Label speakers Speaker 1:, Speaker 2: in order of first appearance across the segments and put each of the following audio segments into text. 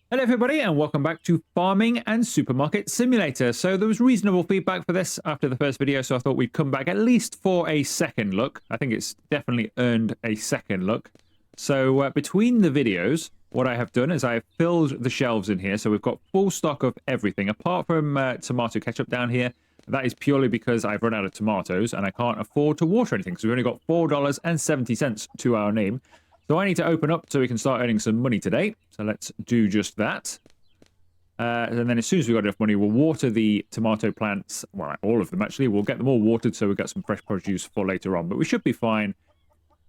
Speaker 1: Hello everybody and welcome back to Farming and Supermarket Simulator. So there was reasonable feedback for this after the first video, so I thought we'd come back at least for a second look. I think it's definitely earned a second look. So between the videos, what I have done is I have filled the shelves in here, so we've got full stock of everything apart from tomato ketchup down here. That is purely because I've run out of tomatoes and I can't afford to water anything, so we've only got $4.70 to our name. So I need to open up so we can start earning some money today. So let's do just that. And then as soon as we've got enough money, we'll water the tomato plants. Well, all of them actually. We'll get them all watered so we've got some fresh produce for later on. But we should be fine,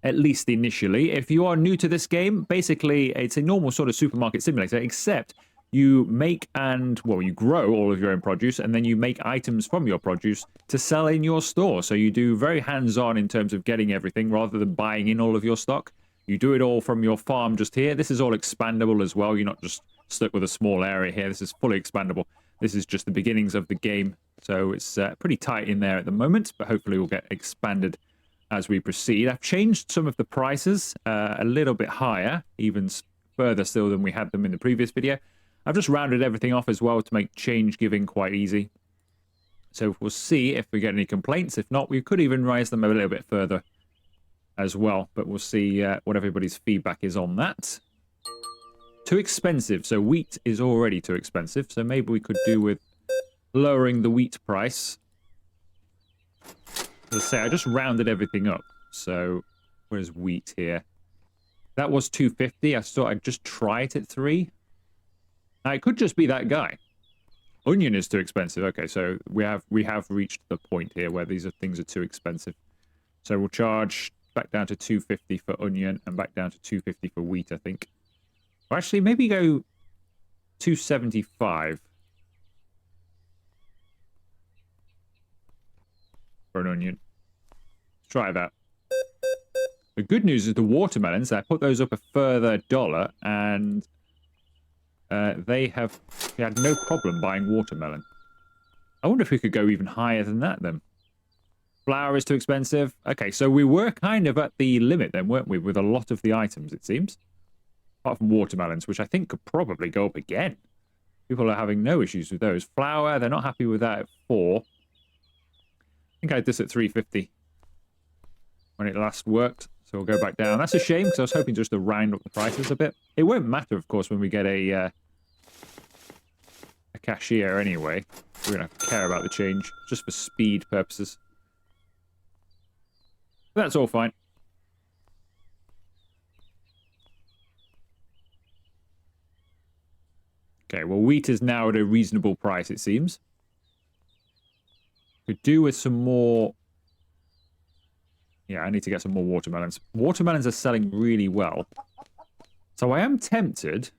Speaker 1: at least initially. If you are new to this game, basically it's a normal sort of supermarket simulator, except you make and, well, you grow all of your own produce, and then you make items from your produce to sell in your store. So you do very hands-on in terms of getting everything rather than buying in all of your stock. You do it all from your farm just here. This is all expandable as well. You're not just stuck with a small area here. This is fully expandable. This is just the beginnings of the game. So it's pretty tight in there at the moment, but hopefully we'll get expanded as we proceed. I've changed some of the prices a little bit higher, even further still than we had them in the previous video. I've just rounded everything off as well to make change giving quite easy. So we'll see if we get any complaints. If not, we could even raise them a little bit further as well, but we'll see what everybody's feedback is on that. Too expensive, so wheat is already too expensive, so maybe we could do with lowering the wheat price. As I say, I just rounded everything up, so where's wheat here? That was 250. I thought I'd just try it at 3. Now, it could just be that guy. Onion is too expensive. Okay, so we have reached the point here where things are too expensive. So we'll charge back down to 250 for onion and back down to 250 for wheat, I think. Or actually, maybe go 275 for an onion. Let's try that. The good news is the watermelons, I put those up a further $1 and they had no problem buying watermelon. I wonder if we could go even higher than that then. Flour is too expensive. Okay, so we were kind of at the limit then, weren't we, with a lot of the items, it seems. Apart from watermelons, which I think could probably go up again. People are having no issues with those. Flour, they're not happy with that at 4. I think I had this at 350 when it last worked, so we'll go back down. That's a shame, because I was hoping just to round up the prices a bit. It won't matter, of course, when we get a cashier anyway. We're going to care about the change, just for speed purposes. That's all fine. Okay, well, wheat is now at a reasonable price, it seems. Could do with some more... Yeah, I need to get some more watermelons. Watermelons are selling really well. So I am tempted.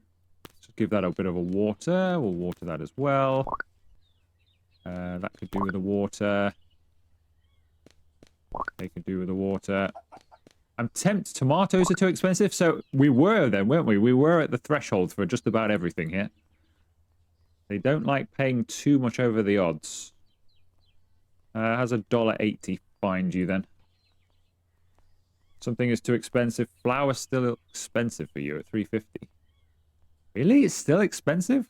Speaker 1: Just give that a bit of a water. We'll water that as well. That could do with the water. They could do with the water. I'm tempted. Tomatoes are too expensive. So we were then, weren't we? We were at the threshold for just about everything here. They don't like paying too much over the odds. How's $1.80 find you then? Something is too expensive. Flour's still expensive for you at $3.50. Really? It's still expensive?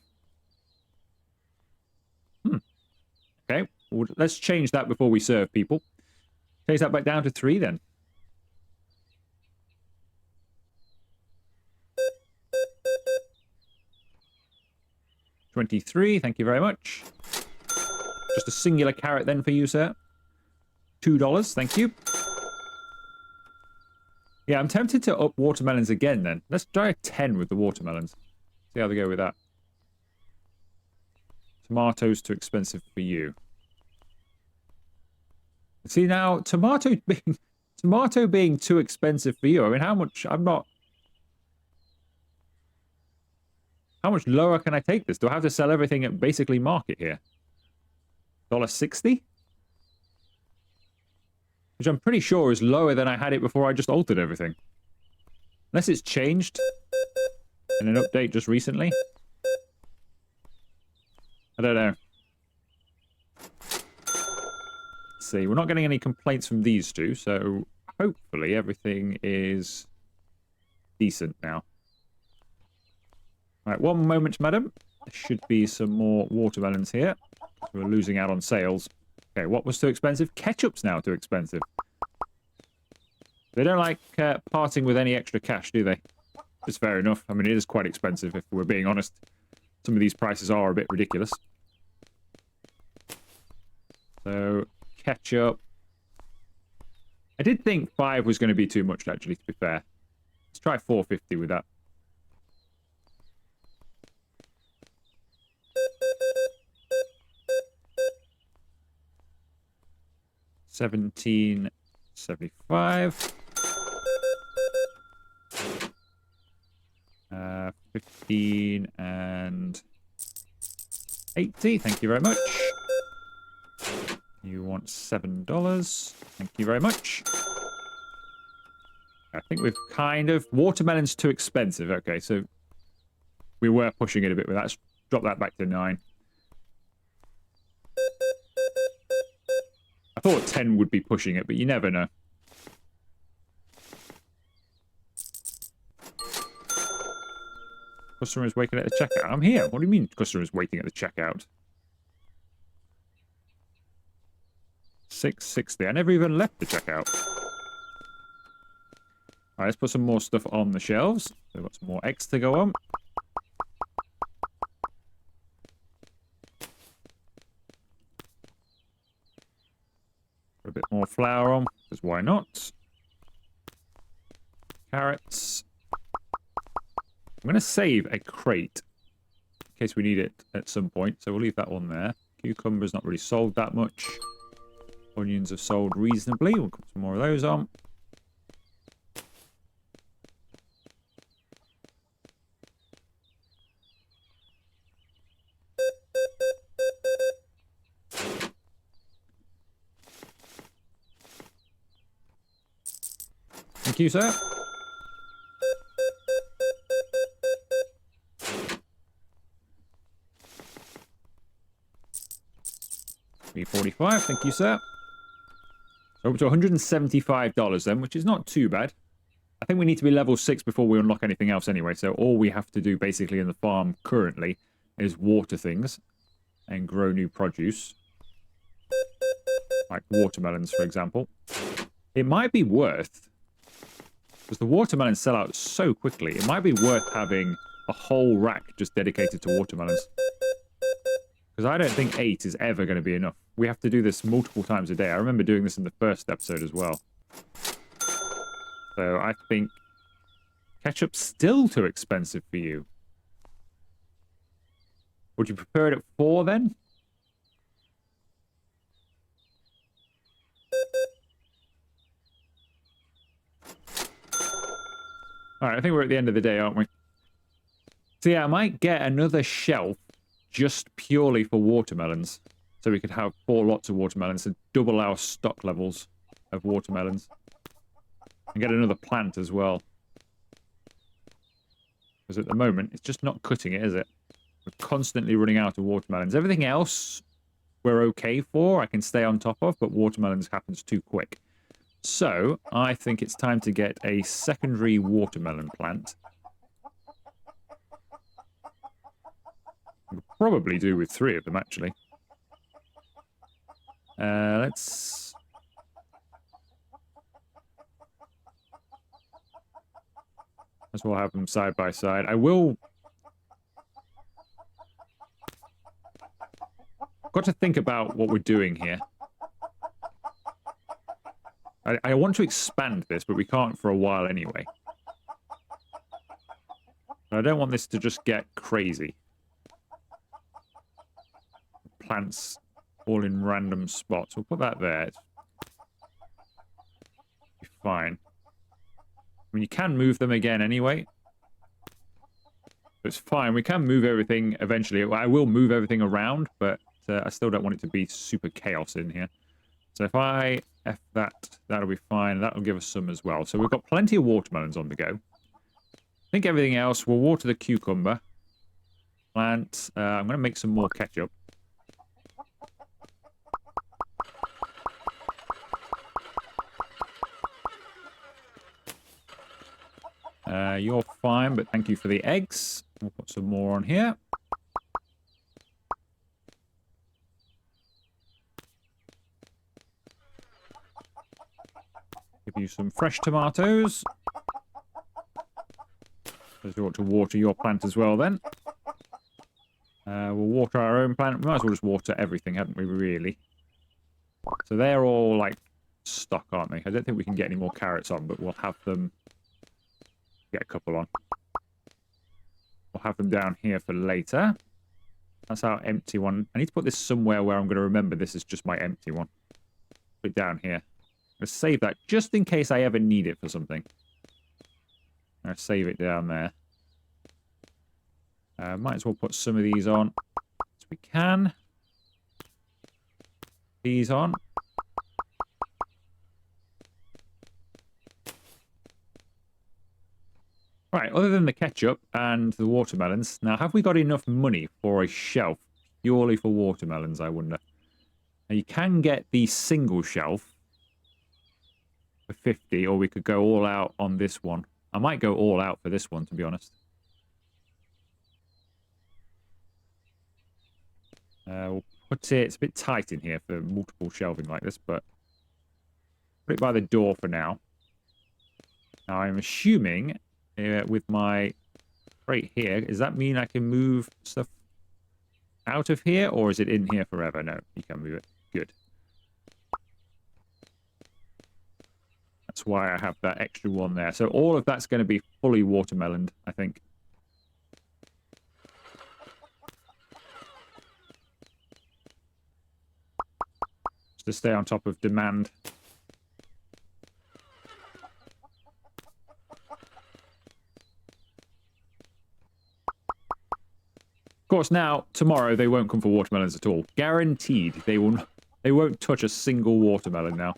Speaker 1: Okay. Well, let's change that before we serve people. Change that back down to 3 then. $23, thank you very much. Just a singular carrot then for you, sir. $2, thank you. Yeah, I'm tempted to up watermelons again then. Let's try a 10 with the watermelons. See how they go with that. Tomatoes too expensive for you. See now, tomato being too expensive for you. I mean, how much? How much lower can I take this? Do I have to sell everything at basically market here? $1.60? Which I'm pretty sure is lower than I had it before I just altered everything. Unless it's changed in an update just recently. I don't know. Let's see, we're not getting any complaints from these two, so hopefully everything is decent now. Right, one moment, madam. There should be some more watermelons here. We're losing out on sales. Okay, what was too expensive? Ketchup's now too expensive. They don't like parting with any extra cash, do they? It's fair enough. I mean, it is quite expensive, if we're being honest. Some of these prices are a bit ridiculous. So, ketchup. I did think 5 was going to be too much, actually, to be fair. Let's try 450 with that. $17.75. 15 and 80. Thank you very much. You want $7. Thank you very much. I think we've kind of... Watermelon's too expensive. Okay, so we were pushing it a bit with that. Let's drop that back to 9. I thought 10 would be pushing it, but you never know. Customer is waiting at the checkout. I'm here. What do you mean customer is waiting at the checkout? $6.60. I never even left the checkout. Alright, let's put some more stuff on the shelves. We've got some more eggs to go on. Put a bit more flour on, because why not? Carrots. I'm going to save a crate in case we need it at some point, so we'll leave that one there. Cucumber's not really sold that much. Onions have sold reasonably. We'll put some more of those on. Thank you, sir. $3.45. Thank you, sir. So up to $175 then, which is not too bad. I think we need to be level 6 before we unlock anything else anyway. So all we have to do basically in the farm currently is water things and grow new produce. Like watermelons, for example. It might be worth, because the watermelons sell out so quickly, it might be worth having a whole rack just dedicated to watermelons. Because I don't think 8 is ever going to be enough. We have to do this multiple times a day. I remember doing this in the first episode as well. So I think ketchup's still too expensive for you. Would you prefer it at 4 then? Alright, I think we're at the end of the day, aren't we? So yeah, I might get another shelf just purely for watermelons. So we could have 4 lots of watermelons to double our stock levels of watermelons. And get another plant as well. Because at the moment, it's just not cutting it, is it? We're constantly running out of watermelons. Everything else we're okay for, I can stay on top of, but watermelons happens too quick. So, I think it's time to get a secondary watermelon plant. We'll probably do with 3 of them, actually. Let's... as well have them side by side. I will... got to think about what we're doing here. I want to expand this, but we can't for a while anyway. I don't want this to just get crazy. Plants all in random spots. We'll put that there. It's be fine. I mean, you can move them again anyway. It's fine. We can move everything eventually. I will move everything around, but I still don't want it to be super chaos in here. So if I F that, that'll be fine. That'll give us some as well. So we've got plenty of watermelons on the go. I think everything else, we'll water the cucumber. Plant. I'm going to make some more ketchup. You're fine, but thank you for the eggs. We'll put some more on here. Give you some fresh tomatoes. Because you ought to water your plant as well then. We'll water our own plant. We might as well just water everything, haven't we, really? So they're all, like, stuck, aren't they? I don't think we can get any more carrots on, but we'll have them... Get a couple on. We'll have them down here for later. That's our empty one. I need to put this somewhere where I'm going to remember this is just my empty one. Put it down here. I'm going to save that just in case I ever need it for something. I'm going to save it down there. Might as well put some of these on as we can. These on. Right, other than the ketchup and the watermelons, now have we got enough money for a shelf purely for watermelons, I wonder? Now you can get the single shelf for 50, or we could go all out on this one. I might go all out for this one, to be honest. We'll put it... It's a bit tight in here for multiple shelving like this, but... Put it by the door for now. Now, I'm assuming... with my crate here, does that mean I can move stuff out of here, or is it in here forever? No, you can move it. Good. That's why I have that extra one there. So all of that's going to be fully watermeloned, I think. Just to stay on top of demand. Of course, now, tomorrow, they won't come for watermelons at all. Guaranteed. They won't touch a single watermelon now.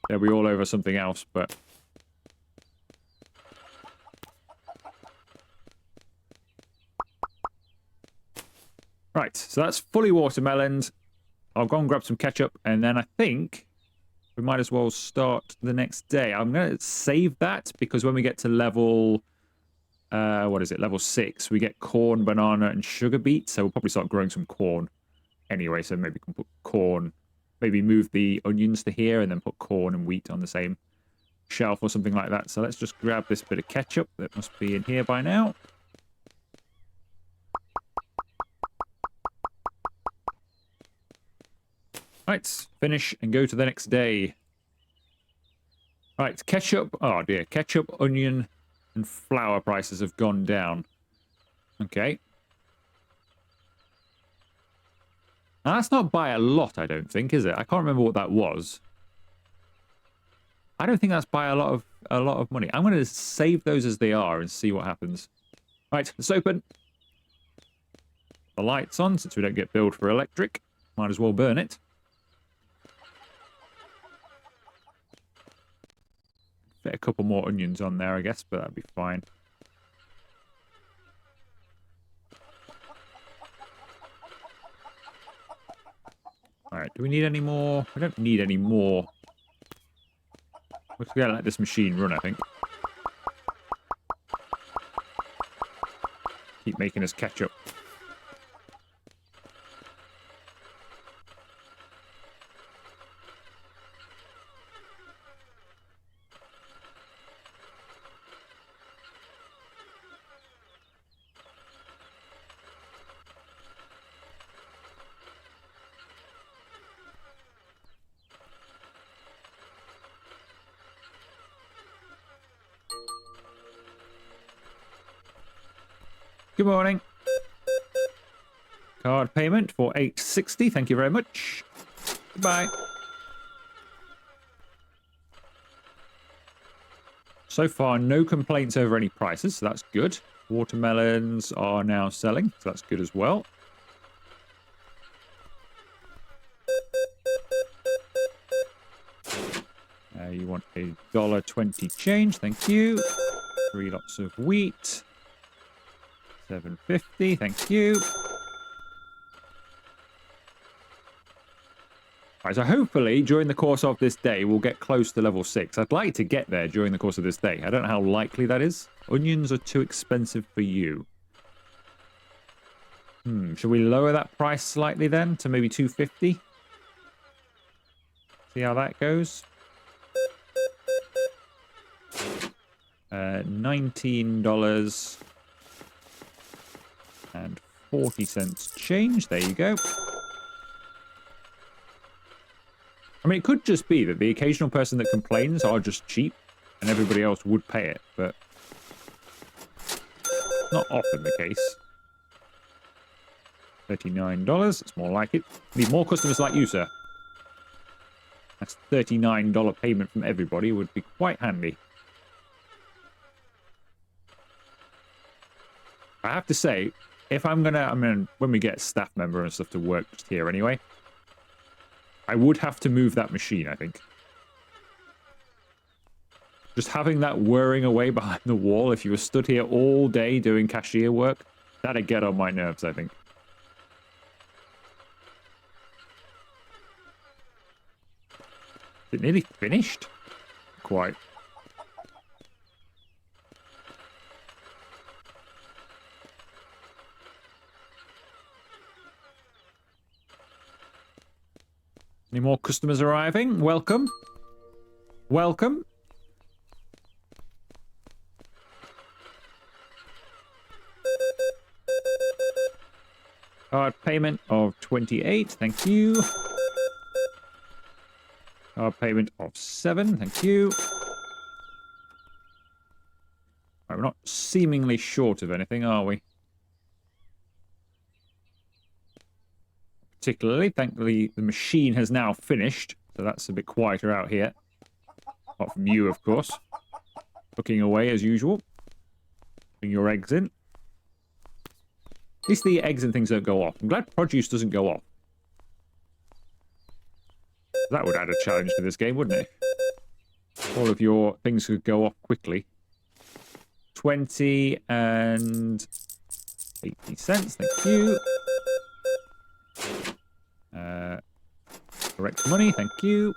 Speaker 1: They'll be all over something else, but... Right, so that's fully watermeloned. I'll go and grab some ketchup, and then I think we might as well start the next day. I'm going to save that, because when we get to level... what is it? Level 6. We get corn, banana, and sugar beet. So we'll probably start growing some corn anyway. So maybe we can put corn. Maybe move the onions to here and then put corn and wheat on the same shelf or something like that. So let's just grab this bit of ketchup that must be in here by now. Right, finish and go to the next day. Right, ketchup. Oh dear, ketchup, onion, and flour prices have gone down. Okay. Now, that's not by a lot, I don't think, is it? I can't remember what that was. I don't think that's by a lot of money. I'm going to save those as they are and see what happens. Right, let's open. The light's on, since we don't get billed for electric. Might as well burn it. Fit a couple more onions on there, I guess, but that'd be fine. Alright, do we need any more? We don't need any more. We're going to let this machine run, I think. Keep making us ketchup. Good morning. Card payment for $8.60. Thank you very much. Goodbye. So far, no complaints over any prices, so that's good. Watermelons are now selling, so that's good as well. You want a $1.20 change, thank you. 3 lots of wheat. $7.50, thank you. Right, so hopefully during the course of this day, we'll get close to level 6. I'd like to get there during the course of this day. I don't know how likely that is. Onions are too expensive for you. Should we lower that price slightly then to maybe 250? See how that goes. $19 and 40 cents change. There you go. I mean, it could just be that the occasional person that complains are just cheap and everybody else would pay it, but not often the case. $39. It's more like it. Need more customers like you, sir. That's $39 payment from everybody would be quite handy. I have to say, if I'm gonna, I mean, when we get a staff member and stuff to work just here anyway, I would have to move that machine, I think. Just having that whirring away behind the wall, if you were stood here all day doing cashier work, that'd get on my nerves, I think. Is it nearly finished? Quite. Any more customers arriving? Welcome. Welcome. Card payment of 28, thank you. Card payment of 7, thank you. Right, we're not seemingly short of anything, are we? Particularly, thankfully, the machine has now finished, so that's a bit quieter out here. Apart from you, of course. Looking away as usual. Putting your eggs in. At least the eggs and things don't go off. I'm glad produce doesn't go off. That would add a challenge to this game, wouldn't it? All of your things could go off quickly. 20 and 80 cents, thank you. Correct money, thank you.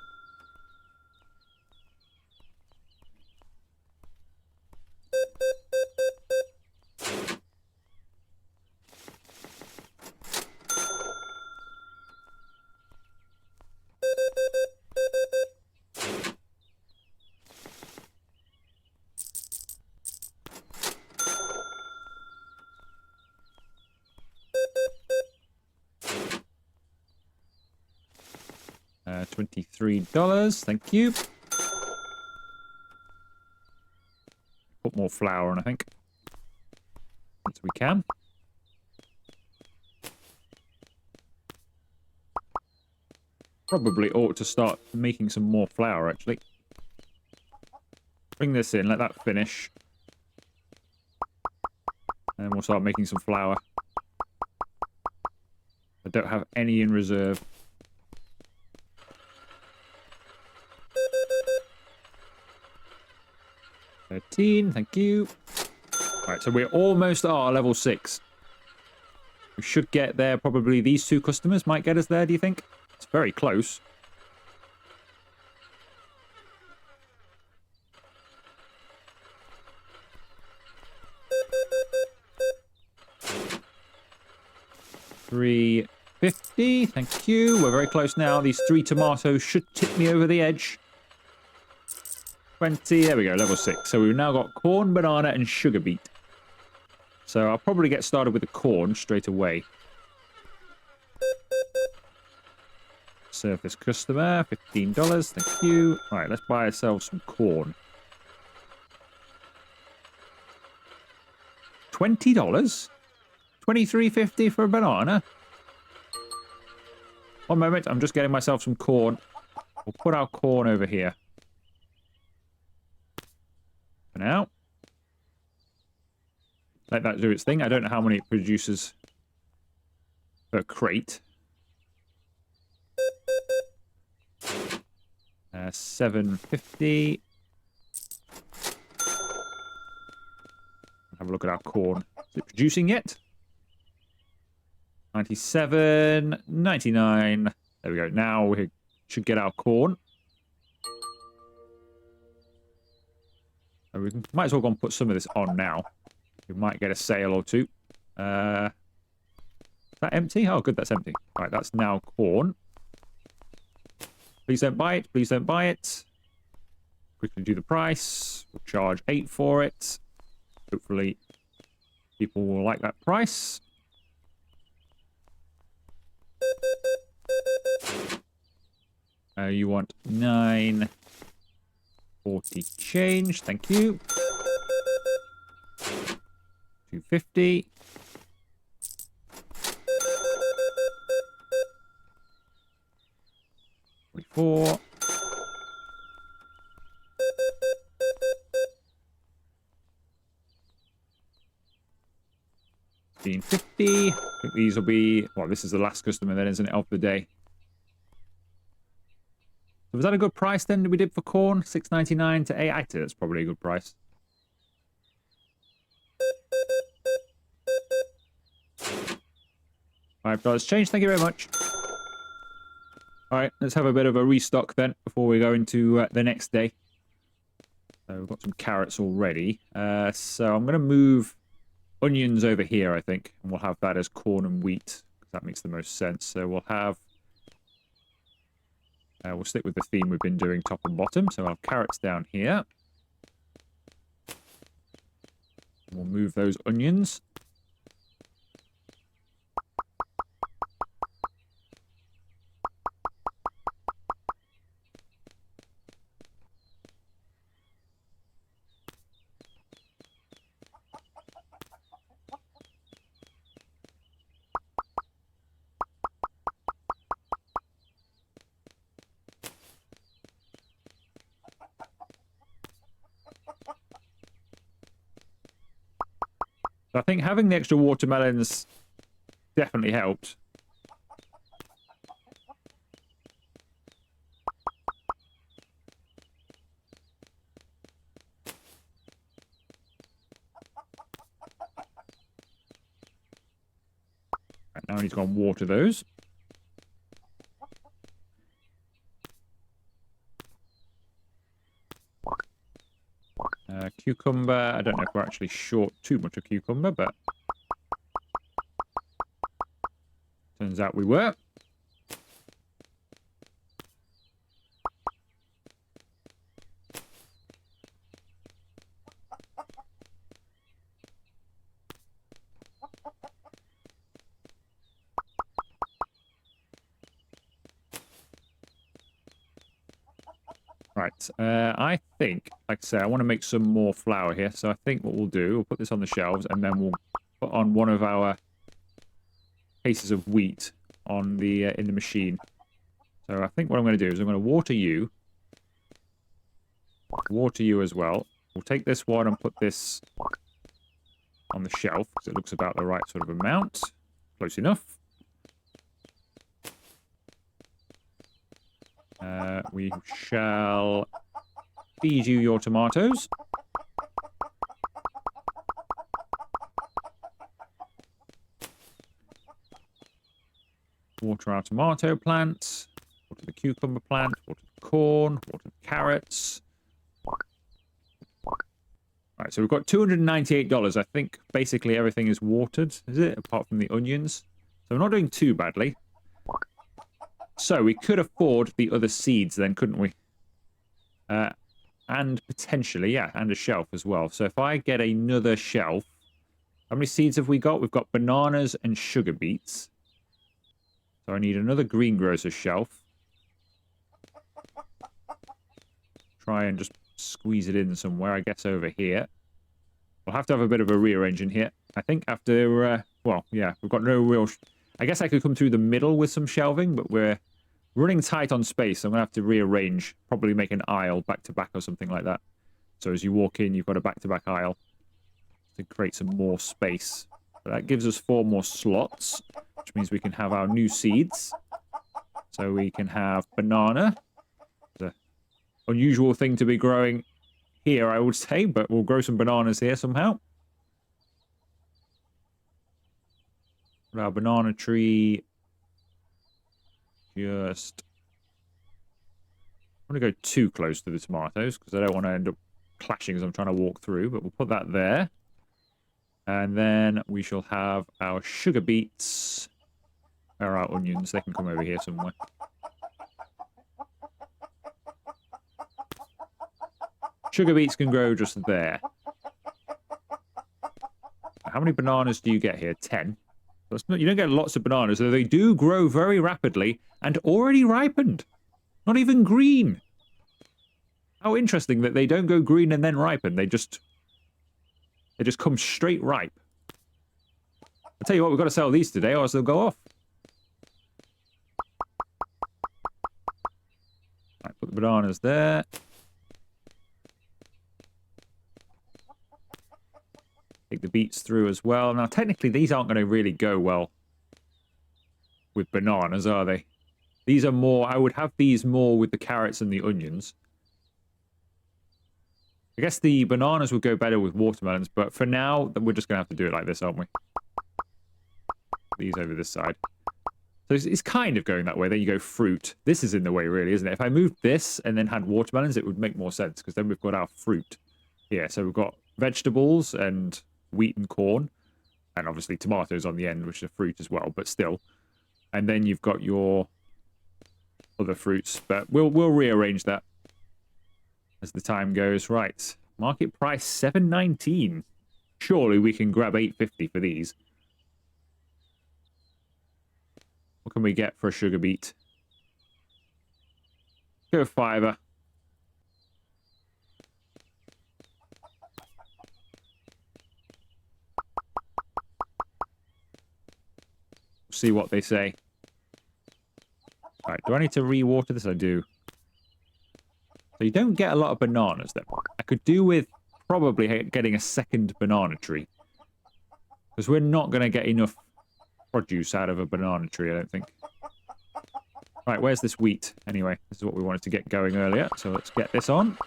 Speaker 1: $23, thank you. Put more flour on, I think. As we can. Probably ought to start making some more flour, actually. Bring this in, let that finish. And we'll start making some flour. I don't have any in reserve. $13, thank you. Right, so we're almost at our level 6. We should get there. Probably these two customers might get us there, do you think? It's very close. $3.50, thank you. We're very close now. These 3 tomatoes should tip me over the edge. 20, there we go, level 6. So we've now got corn, banana, and sugar beet. So I'll probably get started with the corn straight away. Serve this customer, $15, thank you. All right, let's buy ourselves some corn. $20? $23.50 for a banana? One moment, I'm just getting myself some corn. We'll put our corn over here. For now. Let that do its thing. I don't know how many it produces per crate. $7.50. Have a look at our corn. Is it producing yet? 97, 99. There we go. Now we're should get our corn. So we might as well go and put some of this on now. We might get a sale or two. Is that empty? Oh, good, that's empty. Right, that's now corn. Please don't buy it. Please don't buy it. Quickly do the price. We'll charge 8 for it. Hopefully people will like that price. You want 9.40 change. Thank you. 2.50. $44. $15.50. I think these will be, well, this is the last customer then, isn't it, of the day. So was that a good price then that we did for corn? $6.99 to 8. I'd say that's probably a good price. $5 change. Thank you very much. All right, let's have a bit of a restock then before we go into the next day. So we've got some carrots already. So I'm going to move onions over here, I think, and we'll have that as corn and wheat, because that makes the most sense. So we'll have, we'll stick with the theme we've been doing, top and bottom. So I'll have carrots down here. We'll move those onions. I think having the extra watermelons definitely helped. Right, now I need to go and water those. Cucumber, I don't know if we're actually short too much of cucumber, but turns out we were. Right, I think, like I say, I want to make some more flour here. So I think what we'll do, we'll put this on the shelves, and then we'll put on one of our cases of wheat on the in the machine. So I think what I'm going to do is I'm going to water you as well. We'll take this one and put this on the shelf, because it looks about the right sort of amount. Close enough. We shall feed you your tomatoes. Water our tomato plant. Water the cucumber plant. Water the corn. Water the carrots. Right, so we've got $298. I think basically everything is watered, is it? Apart from the onions. So we're not doing too badly. So we could afford the other seeds then, couldn't we? And potentially, yeah, and a shelf as well. So if I get another shelf, how many seeds have we got? We've got bananas and sugar beets. So I need another greengrocer shelf. Try and just squeeze it in somewhere, I guess over here. We'll have to have a bit of a rearranging here. I think after, well, yeah, we've got no real... I guess I could come through the middle with some shelving, but we're running tight on space. So I'm going to have to rearrange, probably make an aisle back-to-back or something like that. So as you walk in, you've got a back-to-back aisle to create some more space. But that gives us 4 more slots, which means we can have our new seeds. So we can have banana. It's an unusual thing to be growing here, I would say, but we'll grow some bananas here somehow. Our banana tree just want to go too close to the tomatoes because I don't want to end up clashing as I'm trying to walk through, but we'll put that there. And then we shall have our sugar beets. Or our onions. They can come over here somewhere. Sugar beets can grow just there. How many bananas do you get here? 10. You don't get lots of bananas, though they do grow very rapidly and already ripened. Not even green. How interesting that they don't go green and then ripen. They just come straight ripe. I'll tell you what, we've got to sell these today or else they'll go off. Right, put the bananas there. Take the beets through as well. Now, technically, these aren't going to really go well with bananas, are they? These are more... I would have these more with the carrots and the onions. I guess the bananas would go better with watermelons, but for now, we're just going to have to do it like this, aren't we? These over this side. So it's kind of going that way. Then you go fruit. This is in the way, really, isn't it? If I moved this and then had watermelons, it would make more sense, because then we've got our fruit here. So we've got vegetables and wheat and corn, and obviously tomatoes on the end, which are fruit as well, but still. And then you've got your other fruits, but we'll rearrange that as the time goes. Right, market price $7.19. Surely we can grab $8.50 for these. What can we get for a sugar beet? Go $5. See what they say. Right, do I need to re-water this? I do. So you don't get a lot of bananas, then. I could do with probably getting a second banana tree. Because we're not going to get enough produce out of a banana tree, I don't think. Right, where's this wheat? Anyway, this is what we wanted to get going earlier. So let's get this on.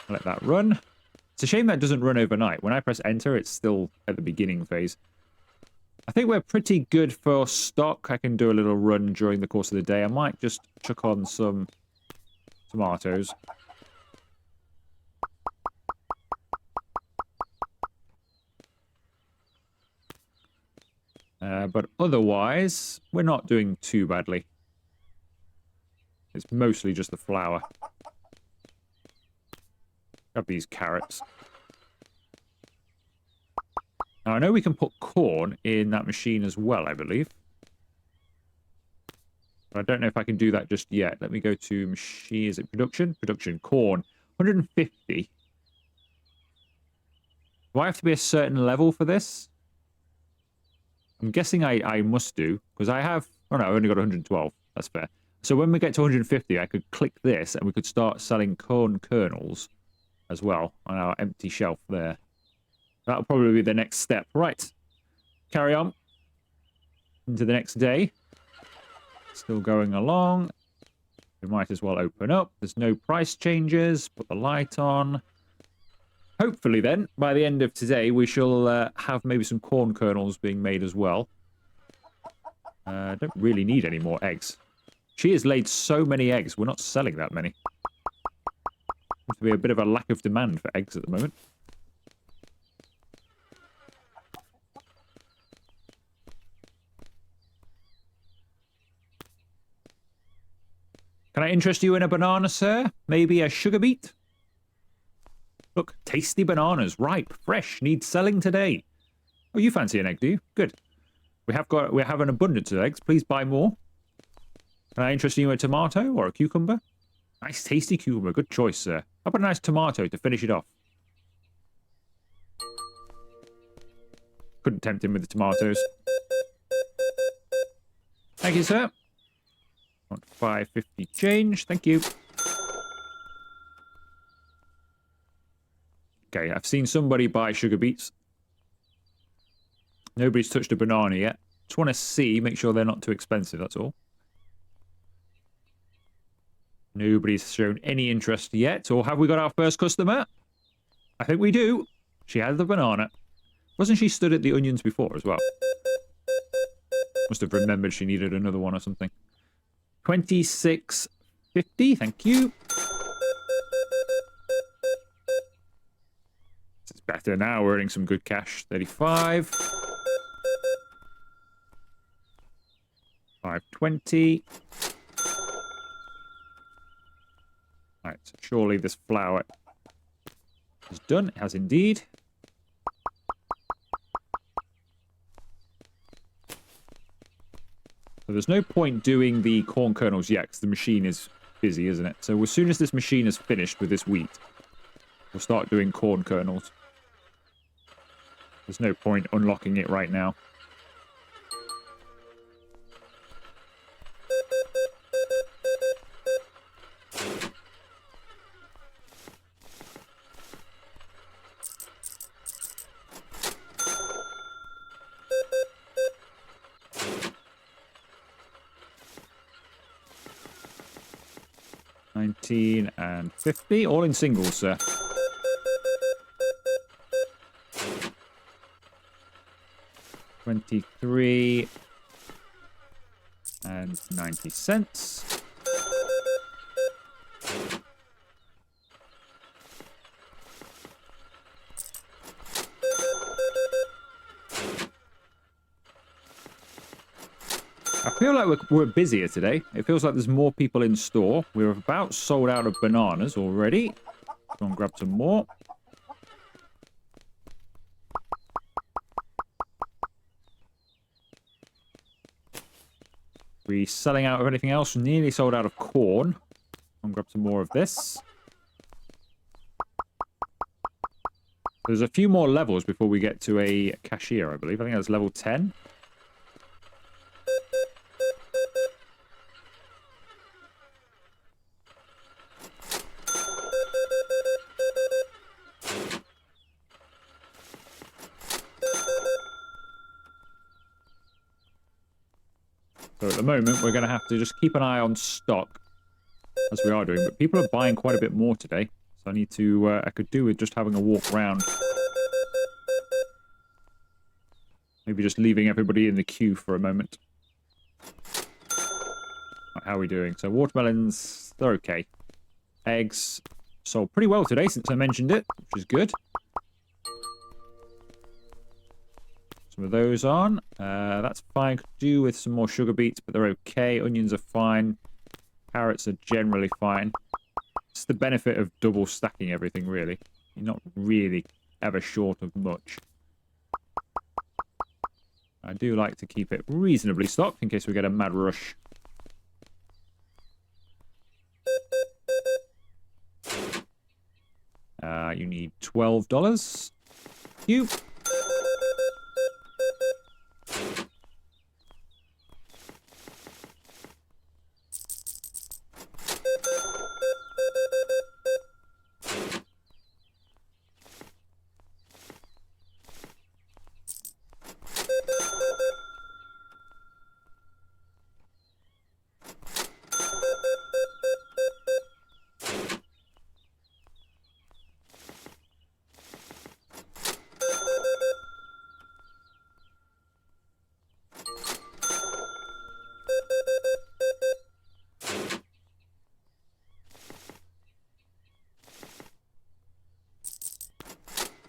Speaker 1: Let that run. It's a shame that doesn't run overnight. When I press enter, it's still at the beginning phase. I think we're pretty good for stock. I can do a little run during the course of the day. I might just chuck on some tomatoes. But otherwise, we're not doing too badly. It's mostly just the flour. Grab these carrots. Now, I know we can put corn in that machine as well, I believe. But I don't know if I can do that just yet. Let me go to machine. Is it production? Production. Corn. 150. Do I have to be a certain level for this? I'm guessing I must do, because I have... Oh, no, I've only got 112. That's fair. So when we get to 150, I could click this, and we could start selling corn kernels as well on our empty shelf there. That'll probably be the next step. Right. Carry on. Into the next day. Still going along. We might as well open up. There's no price changes. Put the light on. Hopefully then, by the end of today, we shall have maybe some corn kernels being made as well. Don't really need any more eggs. She has laid so many eggs. We're not selling that many. Seems to be a bit of a lack of demand for eggs at the moment. Can I interest you in a banana, sir? Maybe a sugar beet? Look, tasty bananas, ripe, fresh, need selling today. Oh, you fancy an egg, do you? Good. We have an abundance of eggs. Please buy more. Can I interest you in a tomato or a cucumber? Nice, tasty cucumber. Good choice, sir. How about a nice tomato to finish it off? Couldn't tempt him with the tomatoes. Thank you, sir. Want 550 change. Thank you. Okay, I've seen somebody buy sugar beets. Nobody's touched a banana yet. Just want to see, make sure they're not too expensive, that's all. Nobody's shown any interest yet. Or have we got our first customer? I think we do. She had the banana. Wasn't she stood at the onions before as well? Must have remembered she needed another one or something. 26.50, thank you. It's better now. We're earning some good cash. 35. 5.20. Alright, so surely this flour is done. It has indeed. So there's no point doing the corn kernels yet, because the machine is busy, isn't it? So as soon as this machine is finished with this wheat, we'll start doing corn kernels. There's no point unlocking it right now. $19 and $50, all in singles, sir. $23 and 90 cents. I feel like we're busier today. It feels like there's more people in store. We're about sold out of bananas already. Go and grab some more. We're selling out of anything else. Nearly sold out of corn. Go and grab some more of this. There's a few more levels before we get to a cashier, I believe. I think that's level 10. So at the moment, we're going to have to just keep an eye on stock, as we are doing. But people are buying quite a bit more today. So I need to, I could do with just having a walk around. Maybe just leaving everybody in the queue for a moment. Right, how are we doing? So watermelons, they're okay. Eggs sold pretty well today since I mentioned it, which is good. Some of those on. That's fine. Could do with some more sugar beets, but they're okay. Onions are fine. Carrots are generally fine. It's the benefit of double stacking everything, really. You're not really ever short of much. I do like to keep it reasonably stocked in case we get a mad rush. You need $12. You.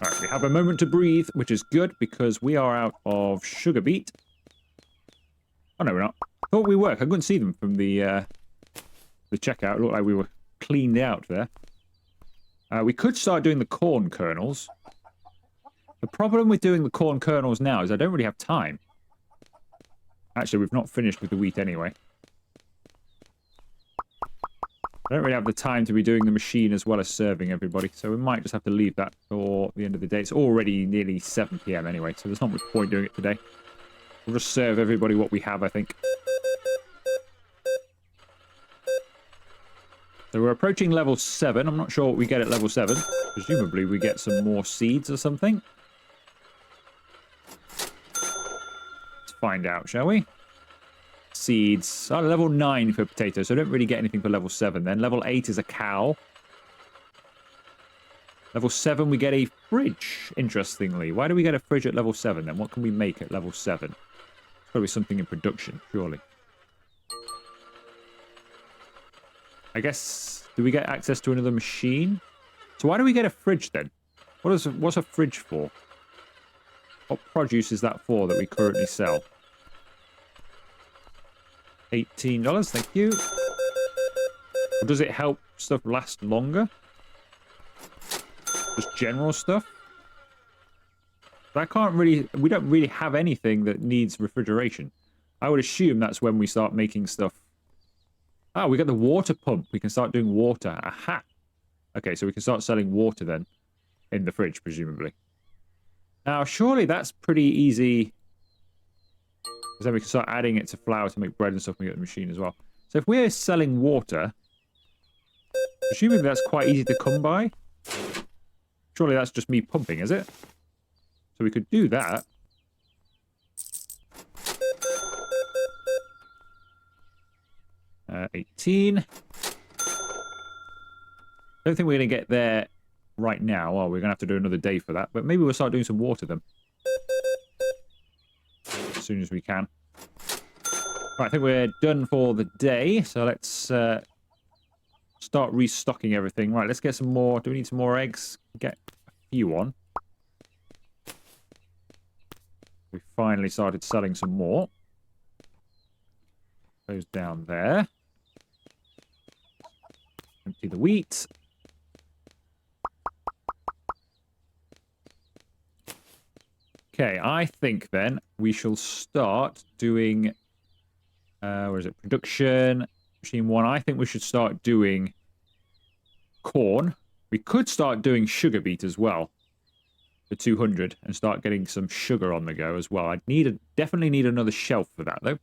Speaker 1: Alright, we have a moment to breathe, which is good because we are out of sugar beet. Oh no, we're not. I thought we were. I couldn't see them from the checkout. It looked like we were cleaned out there. We could start doing the corn kernels. The problem with doing the corn kernels now is I don't really have time. Actually, we've not finished with the wheat anyway. I don't really have the time to be doing the machine as well as serving everybody, so we might just have to leave that for the end of the day. It's already nearly 7 PM anyway, so there's not much point doing it today. We'll just serve everybody what we have, I think. So we're approaching level 7. I'm not sure what we get at level 7. Presumably we get some more seeds or something. Let's find out, shall we? Seeds. Oh, level 9 for potatoes, so I don't really get anything for level 7 then. Level 8 is a cow. Level 7 we get a fridge, interestingly. Why do we get a fridge at level 7 then? What can we make at level 7? Probably something in production, surely. I guess, do we get access to another machine? So why do we get a fridge then? What's a fridge for? What produce is that for that we currently sell? $18, thank you. Or does it help stuff last longer? Just general stuff? But we don't really have anything that needs refrigeration. I would assume that's when we start making stuff. Ah, we got the water pump. We can start doing water. Aha! Okay, so we can start selling water then. In the fridge, presumably. Now, surely that's pretty easy. Because then we can start adding it to flour to make bread and stuff when we get the machine as well. So if we're selling water, presumably that's quite easy to come by. Surely that's just me pumping, is it? So we could do that. Uh, 18. Don't think we're going to get there right now. Oh, we're going to have to do another day for that. But maybe we'll start doing some water then. As soon as we can. Right, I think we're done for the day. So let's start restocking everything. Right, let's get some more. Do we need some more eggs? Get a few on. We finally started selling some more. Those down there. Empty the wheat. Okay, I think then we shall start doing, where is it? Production, machine 1. I think we should start doing corn. We could start doing sugar beet as well, the 200, and start getting some sugar on the go as well. I'd definitely need another shelf for that though.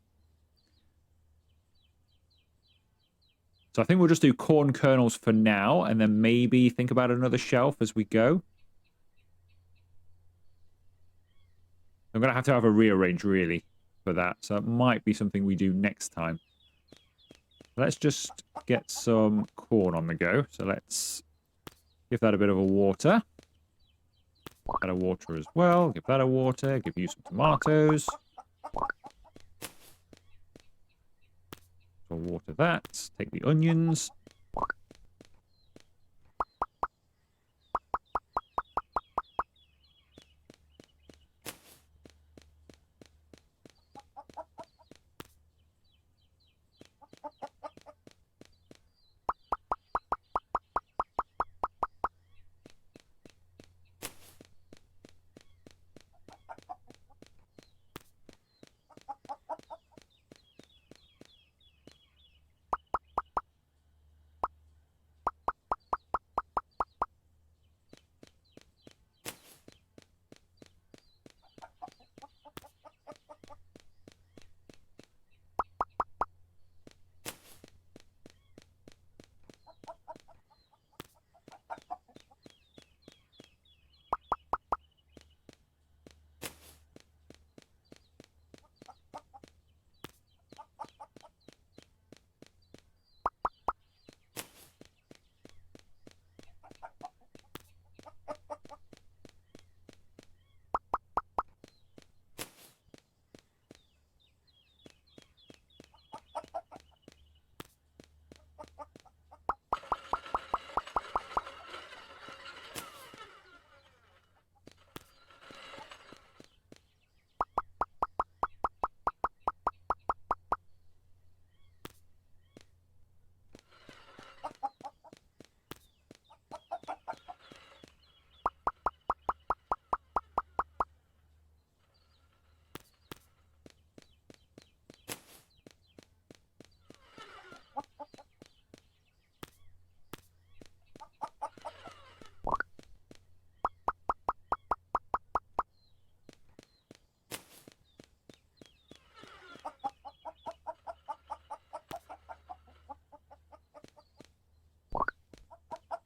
Speaker 1: So I think we'll just do corn kernels for now, and then maybe think about another shelf as we go. I'm going to have a rearrange, really, for that. So it might be something we do next time. Let's just get some corn on the go. So let's give that a bit of a water. Give that a water as well. Give that a water. Give you some tomatoes. We'll water that. Take the onions.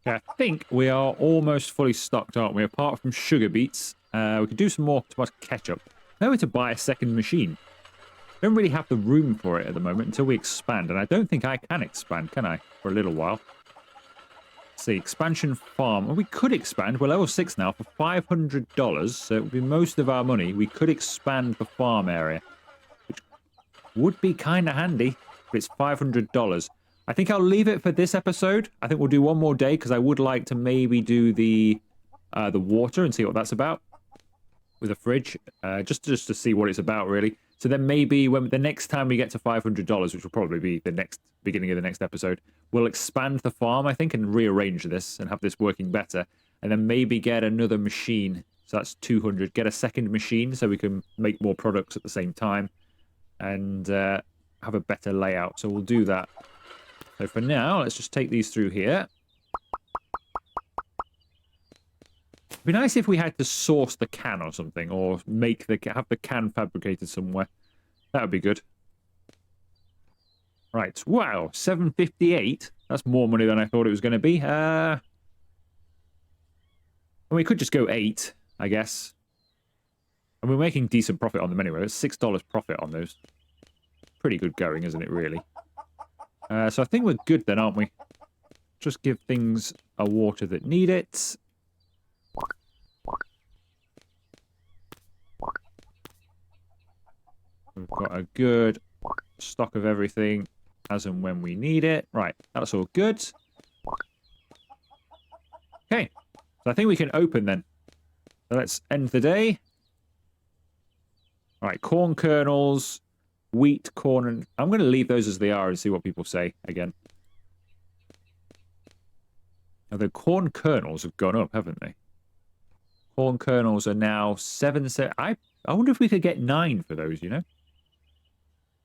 Speaker 1: Okay, I think we are almost fully stocked, aren't we? Apart from sugar beets. We could do some more tomato ketchup. Maybe to buy a second machine. Don't really have the room for it at the moment until we expand. And I don't think I can expand, can I? For a little while. Let's see, expansion farm. Well, we could expand. We're level 6 now for $500. So it would be most of our money. We could expand the farm area. Which Would be kind of handy, but it's $500. I think I'll leave it for this episode. I think we'll do one more day because I would like to maybe do the water and see what that's about with a fridge, just to see what it's about, really. So then maybe when the next time we get to $500, which will probably be the next beginning of the next episode, we'll expand the farm, I think, and rearrange this and have this working better, and then maybe get another machine. So that's 200. Get a second machine so we can make more products at the same time and have a better layout. So we'll do that. So for now, let's just take these through here. It'd be nice if we had to source the can or something, or have the can fabricated somewhere. That would be good. Right. Wow, 758. That's more money than I thought it was going to be. And we could just go 8, I guess. And we're making decent profit on them anyway. It's $6 profit on those. Pretty good going, isn't it, really? So I think we're good then, aren't we? Just give things a water that need it. We've got a good stock of everything as and when we need it. Right, that's all good. Okay, so I think we can open then. So let's end the day. All right, corn kernels, wheat, corn, and I'm going to leave those as they are and see what people say again. Now, the corn kernels have gone up, haven't they? Corn kernels are now 7 cents. I wonder if we could get 9 for those, you know?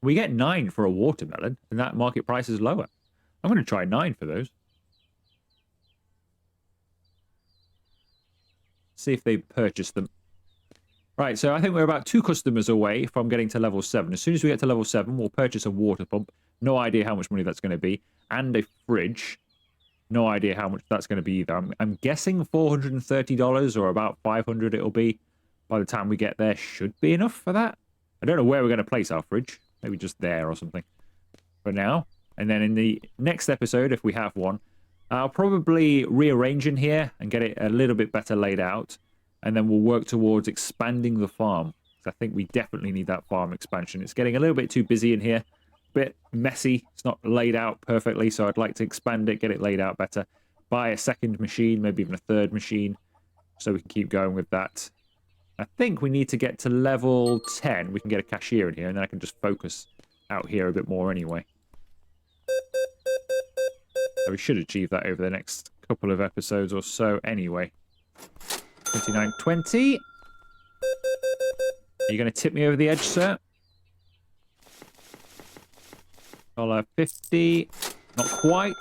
Speaker 1: We get 9 for a watermelon, and that market price is lower. I'm going to try 9 for those. See if they purchase them. Right, so I think we're about 2 customers away from getting to level 7. As soon as we get to level 7, we'll purchase a water pump. No idea how much money that's going to be. And a fridge. No idea how much that's going to be either. I'm guessing $430 or about $500 it'll be. By the time we get there, should be enough for that. I don't know where we're going to place our fridge. Maybe just there or something for now. And then in the next episode, if we have one, I'll probably rearrange in here and get it a little bit better laid out. And then we'll work towards expanding the farm. I think we definitely need that farm expansion. It's getting a little bit too busy in here. A bit messy. It's not laid out perfectly, so I'd like to expand it, get it laid out better. Buy a second machine, maybe even a third machine, so we can keep going with that. I think we need to get to level 10. We can get a cashier in here, and then I can just focus out here a bit more anyway. So we should achieve that over the next couple of episodes or so anyway. 29.20. Are you going to tip me over the edge, sir? $1.50. Not quite.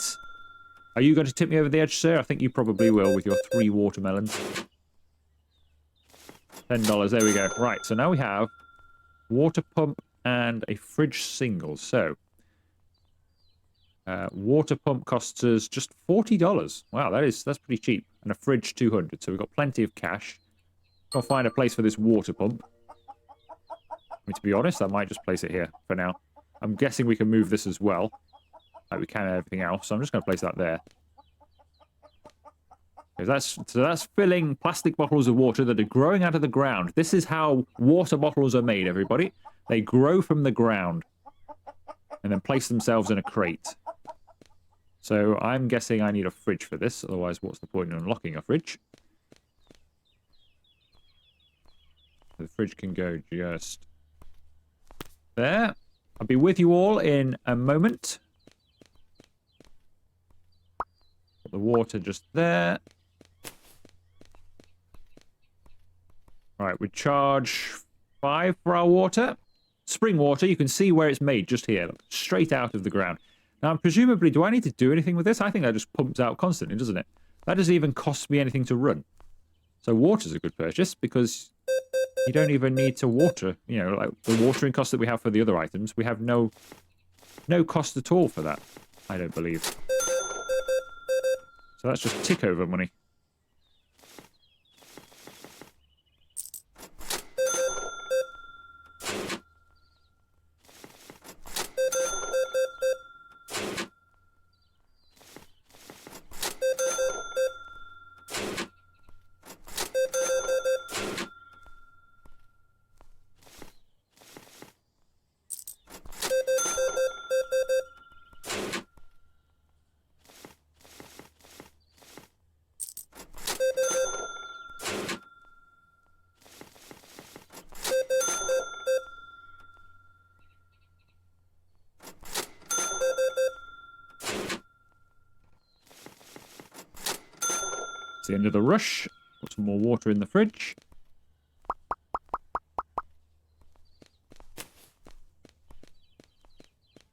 Speaker 1: Are you going to tip me over the edge, sir? I think you probably will with your 3 watermelons. $10. There we go. Right, so now we have water pump and a fridge single. So, water pump costs us just $40. Wow, that's pretty cheap. And a fridge, $200. So we've got plenty of cash. I'll find a place for this water pump. I mean, to be honest, I might just place it here for now. I'm guessing we can move this as well, like we can everything else. So I'm just going to place that there. So that's filling plastic bottles of water that are growing out of the ground. This is how water bottles are made, everybody. They grow from the ground and then place themselves in a crate. So I'm guessing I need a fridge for this. Otherwise, what's the point in unlocking a fridge? The fridge can go just there. I'll be with you all in a moment. Put the water just there. Right, we charge 5 for our water. Spring water, you can see where it's made just here. Look, straight out of the ground. Now, presumably, do I need to do anything with this? I think that just pumps out constantly, doesn't it? That doesn't even cost me anything to run. So water's a good purchase because you don't even need to water. You know, like the watering cost that we have for the other items, we have no cost at all for that, I don't believe. So that's just tick over money. It's the end of the rush. Put some more water in the fridge.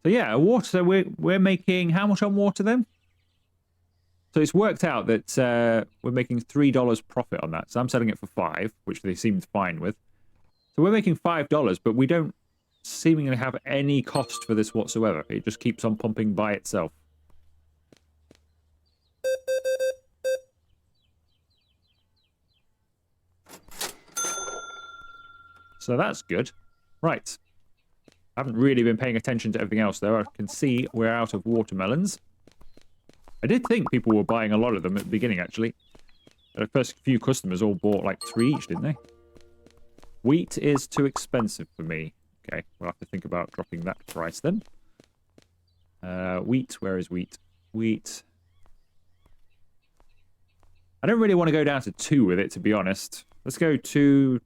Speaker 1: So yeah, water. So we're making how much on water then? So it's worked out that we're making $3 profit on that. So I'm selling it for $5, which they seemed fine with. So we're making $5, but we don't seemingly have any cost for this whatsoever. It just keeps on pumping by itself. So that's good. Right. I haven't really been paying attention to everything else, though. I can see we're out of watermelons. I did think people were buying a lot of them at the beginning, actually. The first few customers all bought like 3 each, didn't they? Wheat is too expensive for me. Okay, we'll have to think about dropping that price then. Wheat, where is wheat? Wheat. I don't really want to go down to 2 with it, to be honest. Let's go to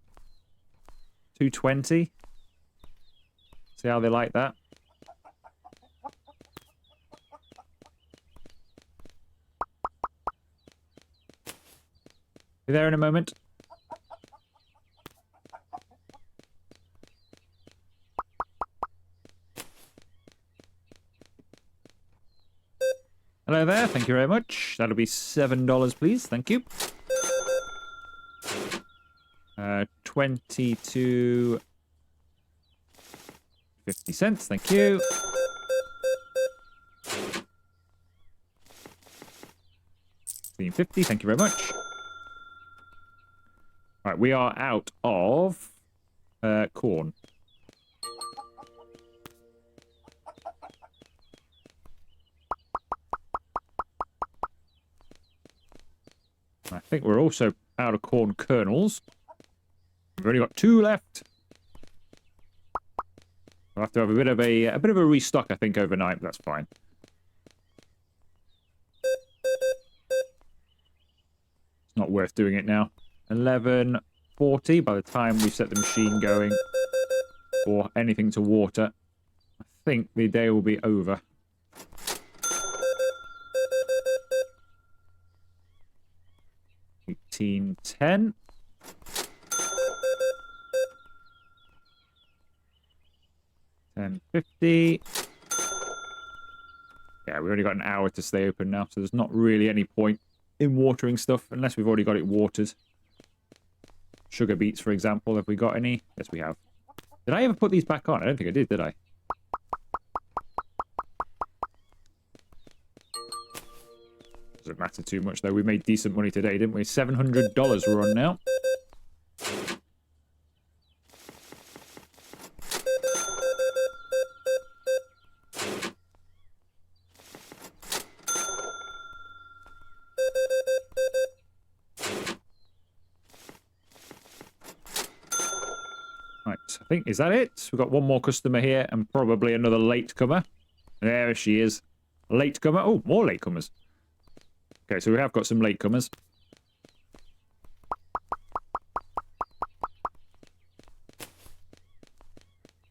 Speaker 1: 220. See how they like that. Be there in a moment. Hello there, thank you very much. That'll be $7, please. Thank you. 22 50 cents, thank you. $15.50, thank you very much. Right, we are out of corn. I think we're also out of corn kernels. We've only got 2 left. We'll have to have a bit of a restock, I think, overnight, but that's fine. It's not worth doing it now. 11:40 by the time we set the machine going or anything to water. I think the day will be over. $18.10. $10.50. Yeah, we've only got an hour to stay open now, so there's not really any point in watering stuff unless we've already got it watered. Sugar beets, for example, have we got any? Yes, we have. Did I ever put these back on? I don't think I did I? Doesn't matter too much, though. We made decent money today, didn't we? $700 we're on now. Right, I think, is that it? We've got one more customer here and probably another latecomer. There she is. Latecomer. Oh, more latecomers. Okay, so we have got some latecomers.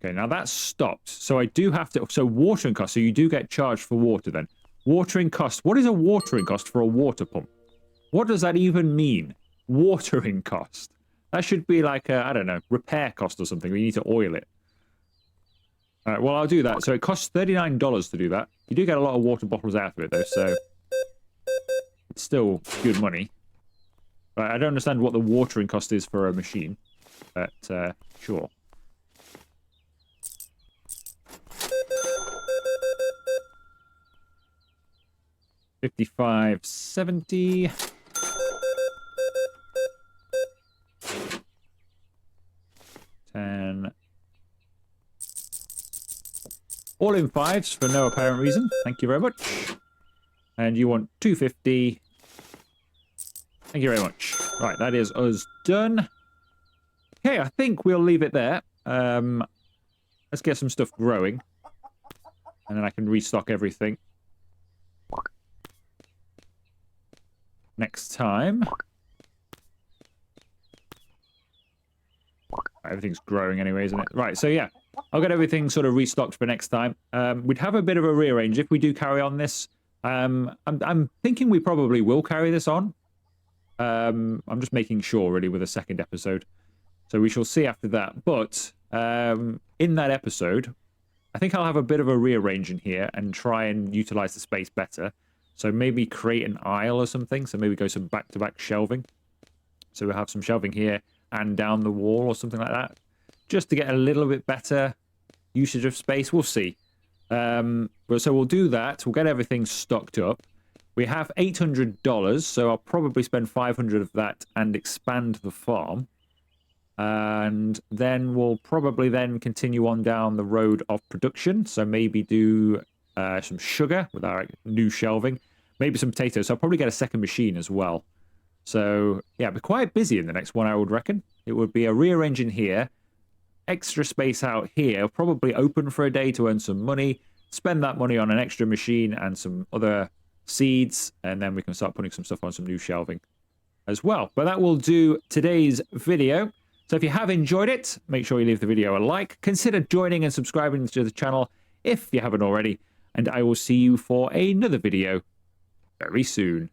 Speaker 1: Okay, now that's stopped. So I do have to... So watering cost. So you do get charged for water then. Watering cost. What is a watering cost for a water pump? What does that even mean? Watering cost. That should be like a, I don't know, repair cost or something. We need to oil it. All right, well, I'll do that. So it costs $39 to do that. You do get a lot of water bottles out of it, though, so... It's still good money. But I don't understand what the watering cost is for a machine. But, sure. $55.70. $10. All in 5s for no apparent reason. Thank you very much. And you want $2.50. Thank you very much. Right, that is us done. Okay, I think we'll leave it there. Let's get some stuff growing. And then I can restock everything. Next time. Everything's growing anyway, isn't it? Right, so yeah. I'll get everything sort of restocked for next time. We'd have a bit of a rearrange if we do carry on this. I'm thinking we probably will carry this on. I'm just making sure, really, with a second episode. So we shall see after that. But in that episode, I think I'll have a bit of a rearranging here and try and utilize the space better. So maybe create an aisle or something. So maybe go some back-to-back shelving. So we'll have some shelving here and down the wall or something like that. Just to get a little bit better usage of space. We'll see. But so we'll do that. We'll get everything stocked up. We have $800, so I'll probably spend 500 of that and expand the farm. And then we'll probably then continue on down the road of production. So maybe do some sugar with our new shelving. Maybe some potatoes. So I'll probably get a second machine as well. So yeah, be quite busy in the next one, I would reckon. It would be a rearranging here. Extra space out here, probably open for a day to earn some money, spend that money on an extra machine and some other seeds, and then we can start putting some stuff on some new shelving as well. But that will do today's video. So if you have enjoyed it, make sure you leave the video a like. Consider joining and subscribing to the channel if you haven't already, and I will see you for another video very soon.